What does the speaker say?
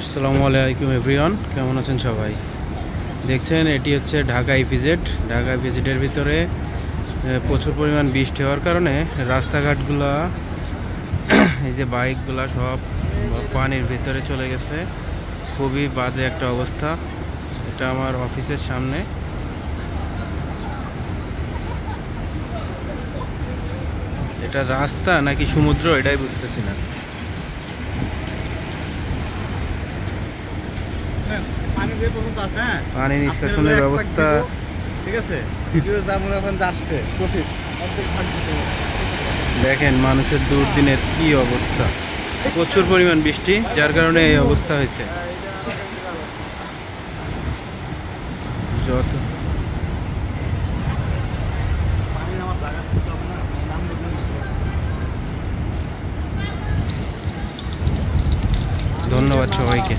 আসসালামু আলাইকুম এভরিওয়ান, কেমন আছেন সবাই? দেখছেন এটি হচ্ছে ঢাকা ইপিজেড। ঢাকা ইপিজেডের ভিতরে প্রচুর পরিমাণ বৃষ্টি হওয়ার কারণে রাস্তাঘাটগুলা এই যে বাইকগুলা সব পানির ভিতরে চলে গেছে। খুবই বাজে একটা অবস্থা। এটা আমার অফিসের সামনে। এটা রাস্তা নাকি সমুদ্র এটাই বুঝতেছি না। পানি নিষ্কাশনের ব্যবস্থা ঠিক আছে। দেখেন মানুষের দুর্দিনের কি অবস্থা। প্রচুর পরিমাণ বৃষ্টি, যার কারণে এই অবস্থা হয়েছে। যত ধন্যবাদ সবাইকে।